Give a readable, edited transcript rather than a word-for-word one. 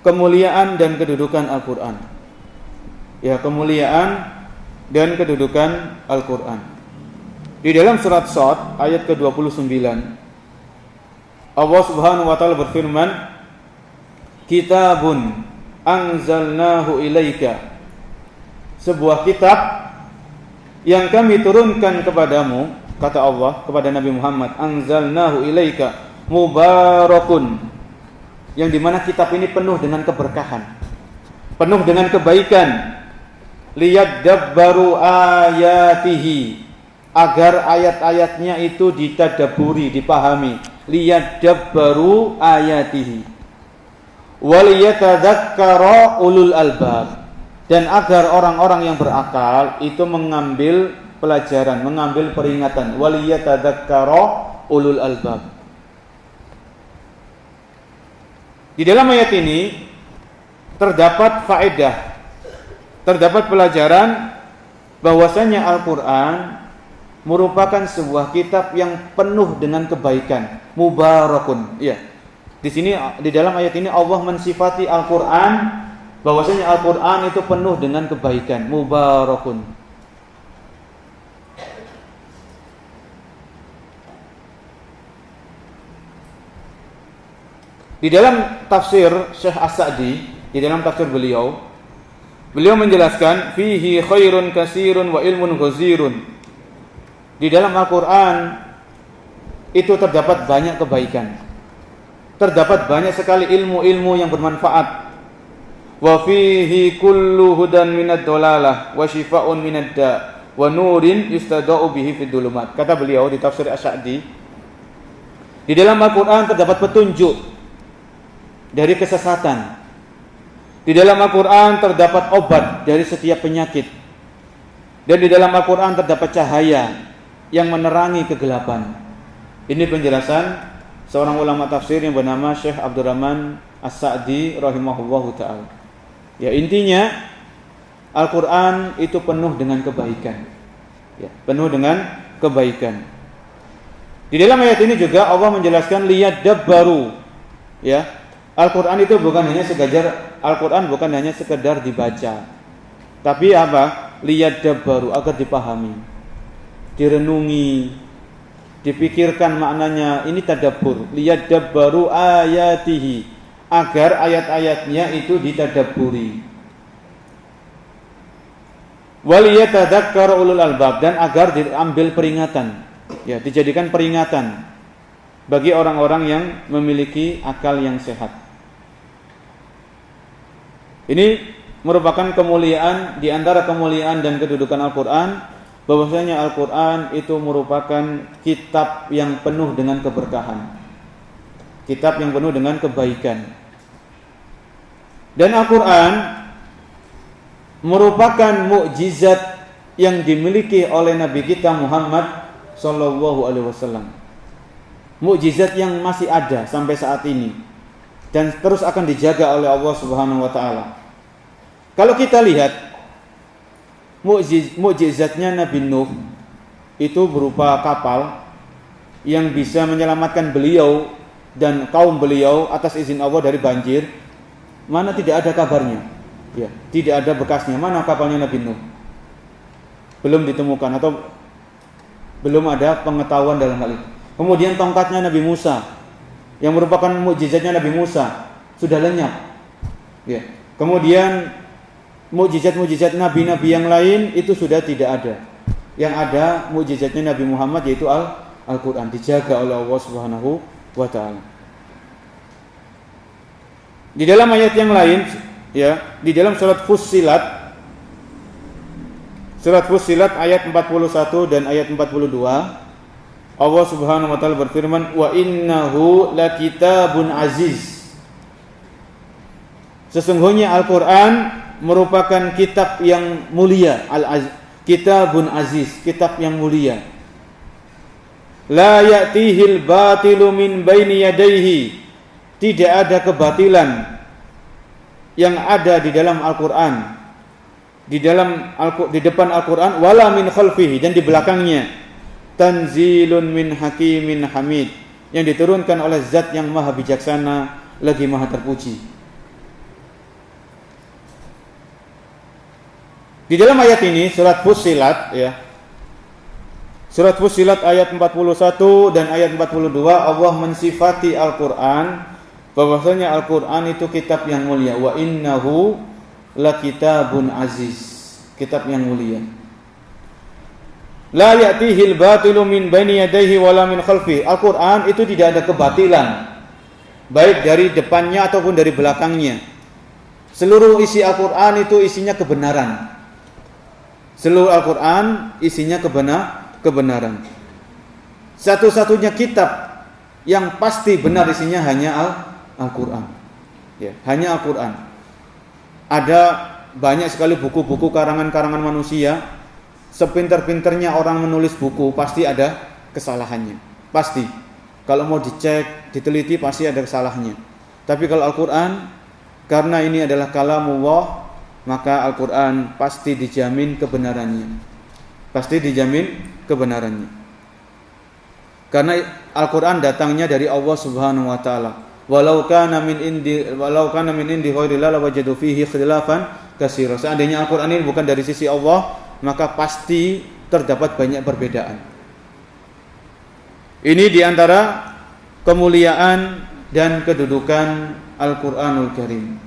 kemuliaan dan kedudukan Al-Qur'an. Ya, kemuliaan dan kedudukan Al-Qur'an. Di dalam surat Shad ayat ke-29 Allah Subhanahu wa taala berfirman, "Kitabun anzalnahu ilaika." Sebuah kitab yang kami turunkan kepadamu, kata Allah kepada Nabi Muhammad, "Anzalnahu ilaika mubarakun." Yang dimana kitab ini penuh dengan keberkahan, penuh dengan kebaikan. Liyadabbaru ayatihi, agar ayat-ayatnya itu ditadaburi, dipahami. Liyadabbaru ayatihi waliyatadzakkara ulul albab, dan agar orang-orang yang berakal itu mengambil pelajaran, mengambil peringatan. Waliyatadzakkara ulul albab. Di dalam ayat ini terdapat faedah, terdapat pelajaran bahwasanya Al-Qur'an merupakan sebuah kitab yang penuh dengan kebaikan, mubarakun. Ya. Di sini di dalam ayat ini Allah mensifati Al-Qur'an bahwasanya Al-Qur'an itu penuh dengan kebaikan, mubarakun. Di dalam tafsir Syekh As-Sa'di, di dalam tafsir beliau menjelaskan fihi khairun katsirun wa ilmun ghazirun. Di dalam Al-Qur'an itu terdapat banyak kebaikan. Terdapat banyak sekali ilmu-ilmu yang bermanfaat. Wa fihi kullu hudan minad dhalalah wa shifaa'un minad da' wa nurin yustada'u bihi fid dhulumat. Kata beliau di tafsir As-Sa'di, di dalam Al-Qur'an terdapat petunjuk dari kesesatan. Di dalam Al-Qur'an terdapat obat dari setiap penyakit. Dan di dalam Al-Qur'an terdapat cahaya yang menerangi kegelapan. Ini penjelasan seorang ulama tafsir yang bernama Syekh Abdurrahman As-Sa'di rahimahullahu ta'ala. Ya, intinya Al-Qur'an itu penuh dengan kebaikan. Ya, penuh dengan kebaikan. Di dalam ayat ini juga Allah menjelaskan liyadabbaru. Ya, Al-Qur'an itu bukan hanya sekedar dibaca. Tapi apa? Liyadabbaru, agar dipahami, direnungi, dipikirkan maknanya. Ini tadabbur. Liyadabbaru ayatihi, agar ayat-ayatnya itu ditadabburi. Waliyatadzakkara ulul albab, dan agar diambil peringatan. Ya, dijadikan peringatan bagi orang-orang yang memiliki akal yang sehat. Ini merupakan kemuliaan, di antara kemuliaan dan kedudukan Al-Qur'an, bahwasanya Al-Qur'an itu merupakan kitab yang penuh dengan keberkahan, kitab yang penuh dengan kebaikan. Dan Al-Qur'an merupakan mukjizat yang dimiliki oleh Nabi kita Muhammad sallallahu alaihi wasallam. Mukjizat yang masih ada sampai saat ini dan terus akan dijaga oleh Allah Subhanahu wa taala. Kalau kita lihat mukjizatnya Nabi Nuh itu berupa kapal yang bisa menyelamatkan beliau dan kaum beliau atas izin Allah dari banjir. Mana tidak ada kabarnya. Ya, tidak ada bekasnya. Mana kapalnya Nabi Nuh? Belum ditemukan atau belum ada pengetahuan dalam hal itu. Kemudian tongkatnya Nabi Musa yang merupakan mukjizatnya Nabi Musa sudah lenyap. Ya. Kemudian mukjizat-mukjizat nabi-nabi yang lain itu sudah tidak ada. Yang ada mukjizatnya Nabi Muhammad, yaitu Al-Qur'an, dijaga oleh Allah Subhanahu wa taala. Di dalam ayat yang lain, ya, di dalam surat Fussilat ayat 41 dan ayat 42, Allah Subhanahu wa taala berfirman, "Wa innahu lakitabun aziz." Sesungguhnya Al-Qur'an merupakan kitab yang mulia, kitabun aziz, kitab yang mulia. La ya'tihil batilu min baini yadayhi, tidak ada kebatilan yang ada di dalam Al-Qur'an, di depan Al-Qur'an, wala min khalfihi, dan di belakangnya. Tanzilun min hakimin hamid, yang diturunkan oleh zat yang maha bijaksana lagi maha terpuji. Di dalam ayat ini surat Fussilat ya. Surat Fussilat ayat 41 dan ayat 42 Allah mensifati Al-Qur'an bahwasanya Al-Qur'an itu kitab yang mulia, wa innahu lakitabun aziz. Kitab yang mulia. La ya'tihil batilu min baini yadayhi wala min khalfi. Al-Qur'an itu tidak ada kebatilan, baik dari depannya ataupun dari belakangnya. Seluruh isi Al-Qur'an itu isinya kebenaran. Seluruh Al-Qur'an isinya kebenaran. Satu-satunya kitab yang pasti benar isinya hanya Al-Qur'an. Ya, hanya Al-Qur'an. Ada banyak sekali buku-buku karangan-karangan manusia. Sepinter-pinternya orang menulis buku pasti ada kesalahannya. Pasti. Kalau mau dicek, diteliti pasti ada kesalahannya. Tapi kalau Al-Qur'an, karena ini adalah kalamullah, maka Al-Qur'an pasti dijamin kebenarannya. Pasti dijamin kebenarannya. Karena Al-Qur'an datangnya dari Allah Subhanahu wa taala. Walau kana min indi ghairillah lawajadu fihi ikhtilafan katsira. Seandainya Al-Qur'an ini bukan dari sisi Allah, maka pasti terdapat banyak perbedaan. Ini diantara kemuliaan dan kedudukan Al-Quranul Karim.